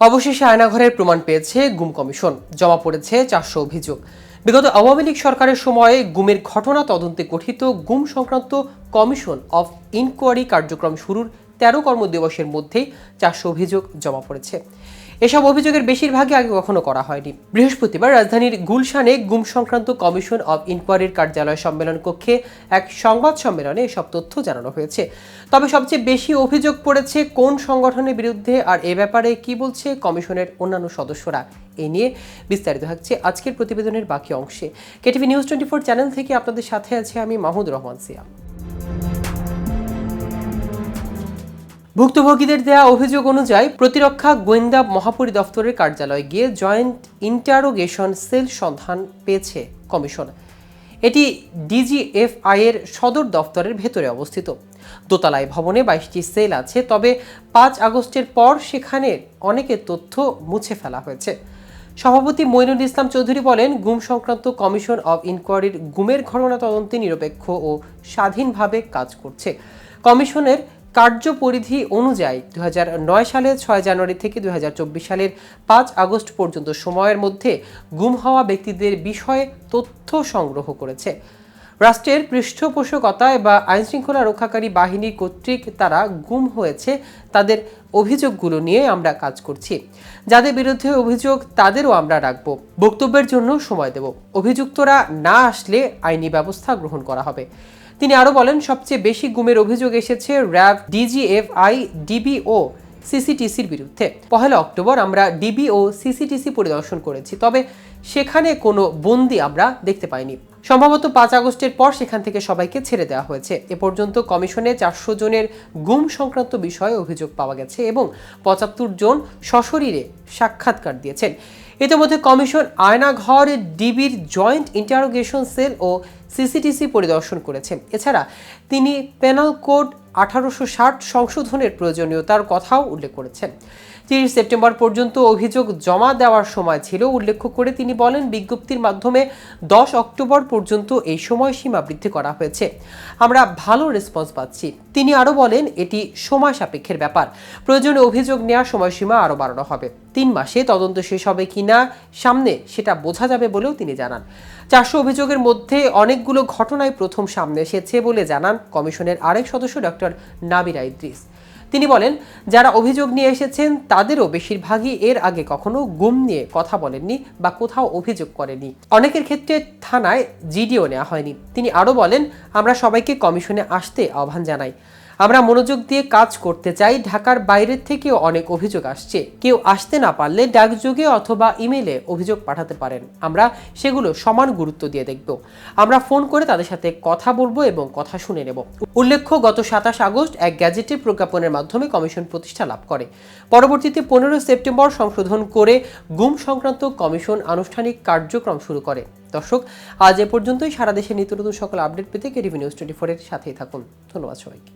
অবশেষে আয়নাঘরের প্রমাণ পেয়েছে গুম কমিশন, জমা পড়েছে 400 অভিযোগ। বিগত আওয়ামী লীগ সরকারের সময়ে গুমের ঘটনা তদন্তে গঠিত গুম সংক্রান্ত কমিশন অফ ইনকোয়ারি কার্যক্রম শুরুর 13 কর্মদিবসের মধ্যেই 400 অভিযোগ জমা পড়েছে। এসব অভিযোগের বেশিরভাগই আগে কখনো করা হয়নি। বৃহস্পতিবার রাজধানীর গুলশানে গুম সংক্রান্ত কমিশন অব ইনকোয়ারির কার্যালয় সম্মেলন কক্ষে এক সংবাদ সম্মেলনে এসব তথ্য জানানো হয়েছে। তবে সবচেয়ে বেশি অভিযোগ পড়েছে কোন সংগঠনের বিরুদ্ধে, আর এ ব্যাপারে কি বলছে কমিশনের অন্যান্য সদস্যরা, এ নিয়ে বিস্তারিত থাকছে আজকের প্রতিবেদনের বাকি অংশে। কেটিভি নিউজ 24 চ্যানেল থেকে আপনাদের সাথে আছে আমি মাহমুদ রহমান সিয়াম। ভুক্তভোগীদের দেয়া অভিযোগ অনুযায়ী প্রতিরক্ষা গোয়েন্দা মহাপরিদপ্তরের কার্যালয়ে গিয়ে জয়েন্ট ইন্টারোগেশন সেল সন্ধান পেয়েছে কমিশন। এটি ডিজিএফআই এর সদর দপ্তরের ভেতরে অবস্থিত। দোতলায় ভবনে 22টি সেল আছে, তবে 5 আগস্টের পর সেখানে অনেকের তথ্য মুছে ফেলা হয়েছে। সভাপতি মইনুল ইসলাম চৌধুরী বলেন, গুম সংক্রান্ত কমিশন অব ইনকোয়ারির গুমের ঘটনা তদন্তে নিরপেক্ষ ও স্বাধীনভাবে কাজ করছে। কমিশনের কার্যপরিধি অনুযায়ী 2009 সালের 6 জানুয়ারি থেকে 2024 সালের 5 আগস্ট পর্যন্ত সময়ের মধ্যে গুম হওয়া ব্যক্তিদের বিষয়ে তথ্য সংগ্রহ করেছে। রাষ্ট্রের পৃষ্ঠপোষকতায় বা আইনশৃঙ্খলা রক্ষাকারী বাহিনী কর্তৃক তারা গুম হয়েছে তাদের অভিযোগগুলো নিয়ে আমরা কাজ করছি। যাদের বিরুদ্ধে অভিযোগ তাদেরও আমরা রাখব, বক্তব্যের জন্য সময় দেব। অভিযুক্তরা না আসলে আইনি ব্যবস্থা গ্রহণ করা হবে। তিনি আরও বলেন, সবচেয়ে বেশি গুমের অভিযোগ এসেছে র্যাব, ডিজিএফআই, ডিবি ও সিসিটিসির বিরুদ্ধে। 1 অক্টোবর আমরা ডিবি ও সিসিটিসি পরিদর্শন করেছি, তবে সেখানে কোনো বন্দি আমরা দেখতে পাইনি। সম্ভবত 5 আগস্টের পর সেখান থেকে সবাইকে ছেড়ে দেওয়া হয়েছে। এ পর্যন্ত কমিশনে 400 জনের গুম সংক্রান্ত বিষয়ে অভিযোগ পাওয়া গেছে এবং 75 জন সশরীরে সাক্ষাৎকার দিয়েছেন। ইতিমধ্যে কমিশন আয়নাঘর, ডিবির জয়েন্ট ইন্টারোগেশন সেল ও সিসিটিসি পরিদর্শন করেছেন। এছাড়া তিনি পেনাল কোড 1860 সংশোধনের প্রয়োজনীয়তার কথাও উল্লেখ করেছেন। 30 সেপ্টেম্বর পর্যন্ত অভিযোগ জমা দেওয়ার সময় ছিল উল্লেখ করে তিনি বলেন, বিজ্ঞপ্তির মাধ্যমে 10 অক্টোবর পর্যন্ত এই সময়সীমা বৃদ্ধি করা হয়েছে। আমরা ভালো রেসপন্স পাচ্ছি। তিনি আরও বলেন, এটি সময় সাপেক্ষের ব্যাপার। প্রয়োজনে অভিযোগ নেওয়ার সময়সীমা আরও বাড়ানো হবে। 3 মাসে তদন্ত শেষ হবে কিনা সামনে সেটা বোঝা যাবে বলেও তিনি জানান। 400 অভিযোগের মধ্যে অনেকগুলো ঘটনায় প্রথম সামনে এসেছে বলে জানান কমিশনের আরেক সদস্য ডক্টর নাবিরা ইদ্রিস। তিনি বলেন, যারা অভিযোগ নিয়ে এসেছেন তাদেরও বেশিরভাগই এর আগে কখনো গুম নিয়ে কথা বলেননি বা কোথাও অভিযোগ করেনি। অনেকের ক্ষেত্রে থানায় জিডিও নেওয়া হয়নি। তিনি আরও বলেন, আমরা সবাইকে কমিশনে আসতে আহ্বান জানাই। আমরা মনোযোগ দিয়ে কাজ করতে চাই। ঢাকার বাইরের থেকেও অনেক অভিযোগ আসছে। কেউ আসতে না পারলে ডাকযোগে অথবা ইমেইলে অভিযোগ পাঠাতে পারেন। আমরা সেগুলো সমান গুরুত্ব দিয়ে দেখব। আমরা ফোন করে তাদের সাথে কথা বলবো এবং কথা শুনে নেব। উল্লেখ্য, গত 27 আগস্ট এক গ্যাজেটে প্রজ্ঞাপনের মাধ্যমে কমিশন প্রতিষ্ঠা লাভ করে। পরবর্তীতে 15 সেপ্টেম্বর সংশোধন করে গুম সংক্রান্ত কমিশন আনুষ্ঠানিক কার্যক্রম শুরু করে। দর্শক, আজ এ পর্যন্তই। সারা দেশের নিত্য নতুন সকল আপডেট পেতে কেটিভি নিউজ 24 এর সাথেই থাকুন। ধন্যবাদ সবাইকে।